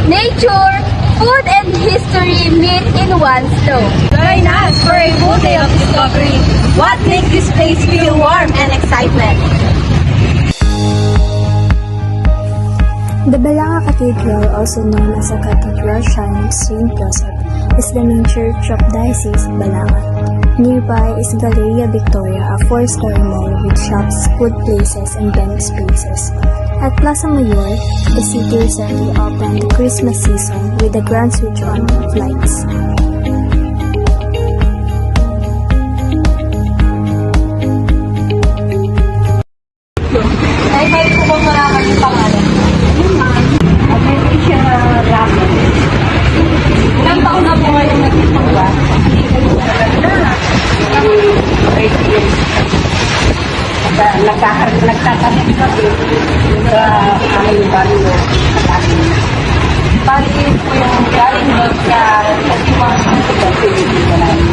nature, food, and history meet in one stone. Join us for a full day of discovery. What makes this place feel warm and excitement? The Balanga Cathedral, also known as a Cathedral Shrine of St. Joseph, is the main church of Diocese of Balanga. Nearby is Galleria Victoria, a 4-story mall with shops, food places, and event spaces. At Plaza Mayor, the city recently opened the Christmas season with a grand switch on of lights. Ay, pwede po bang malaman yung pangalan? Patricia Ramos. Ilang taon na po ngayon nagpapagawa? Nagtatanim kami sa aming baryo. Bali po yung galing doon sa Pagkiwang sa Pilipinas.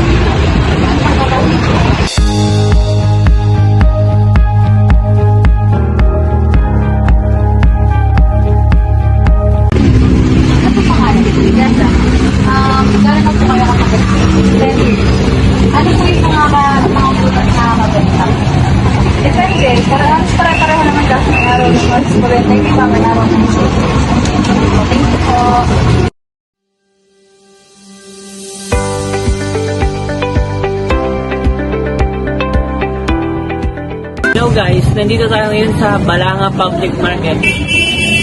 Gano'n na po kayo kapag ano po yung mga butas na mabenta? Depende. Pare-pareho naman kasi may araw ng mas kurente. Hindi ba may araw ng mas? Thank you po. Hello guys, nandito tayo ngayon sa Balanga Public Market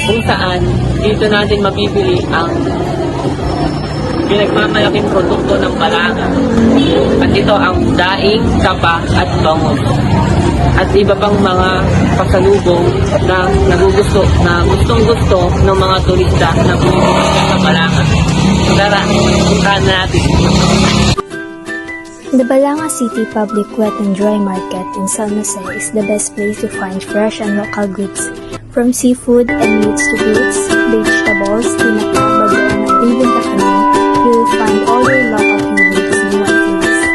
kung saan dito natin mabibili ang pinagmamalaking produkto ng Balanga. At ito ang daing, kapa at bangus. At iba pang mga pasalubong na gustong gusto ng mga turista na bumibili sa Balanga. Tara, puntahan na natin. The Balanga City Public Wet and Dry Market in San Jose is the best place to find fresh and local goods, from seafood and meats to fruits, vegetables, tinapa, bagoong at even kakanin. You will find all your local favorites in one place.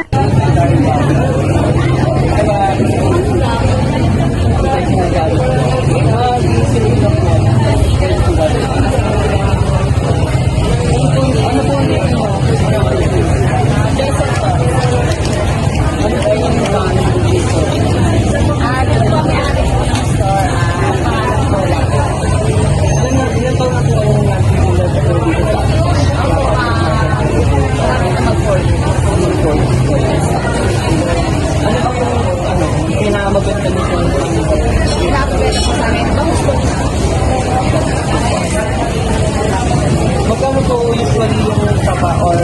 Pinakamaganda nito. Magkano po usually yung kapa or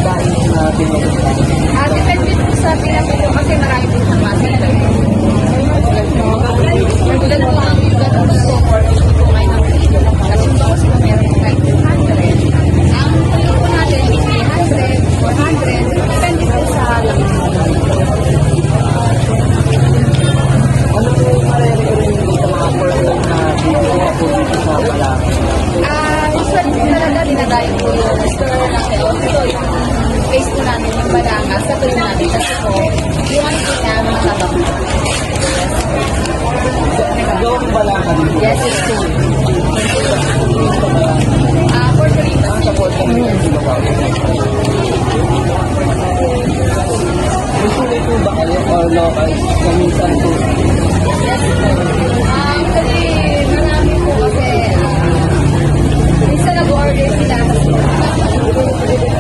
daing na pinagkita? Depende po sa pinapito kasi marami po sa masa. Tulad po ang ganun gusto for gusto po ngayon ng kilo. Kasi yung bawas po meron po kahit 200. Ang kilo po natin is 300, 400. Depende po sa laki. Ano po yung maririnig dito mga portal na bibili po dito sa Balanga? Usually po talaga dinadayo po yung store natin. Ito yung face po namin yung Balanga sa tuloy natin. Kasi po, yung ano po niya matabak po. Gawang Balanga dito? Yes, it's true. Puerto Rico. Sa Puerto Rico. Usually po ba kayo or local? Kaminsan po. Yes, po. Actually, marami po kasi minsan nag-order sila.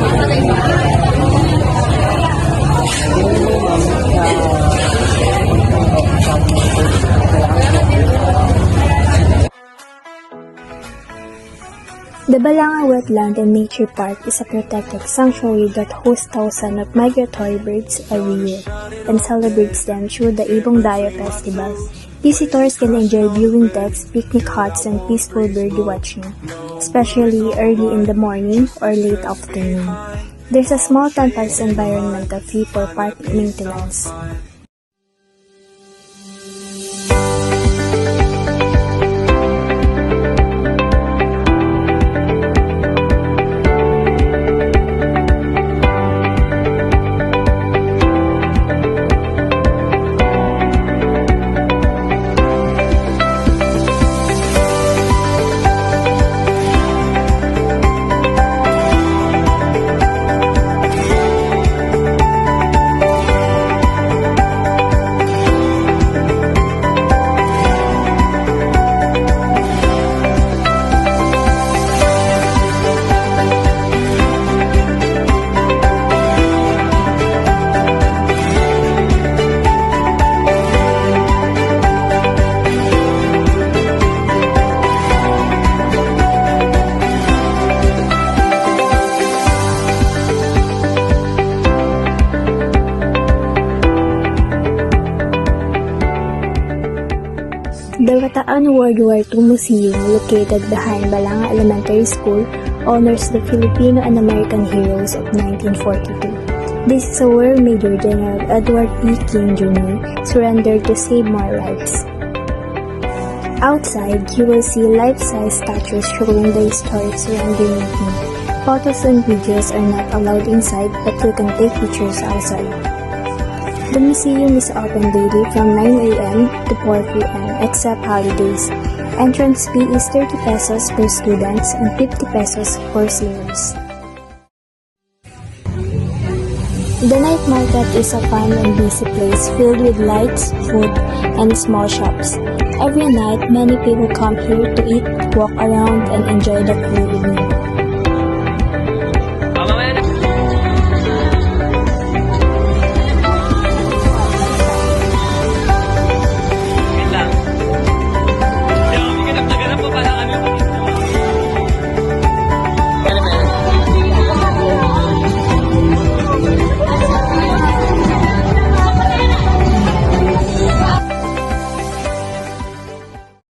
Patay ba? The Balanga Wetland and Nature Park is a protected sanctuary that hosts thousands of migratory birds every year and celebrates them through the Ibong Dayo Festival. Visitors can enjoy viewing decks, picnic huts, and peaceful bird watching, especially early in the morning or late afternoon. There's a small 10% environmental fee for park maintenance. Bataan World War II Museum, located behind Balanga Elementary School, honors the Filipino and American heroes of 1942. This is a where Major General Edward E. King Jr. surrendered to save more lives. Outside, you will see life-size statues showing the historic surrender meeting. Photos and videos are not allowed inside, but you can take pictures outside. The museum is open daily from 9 a.m. to 4 p.m. except holidays. Entrance fee is 30 pesos per students and 50 pesos for seniors. The night market is a fun and busy place filled with lights, food, and small shops. Every night, many people come here to eat, walk around, and enjoy the cool evening.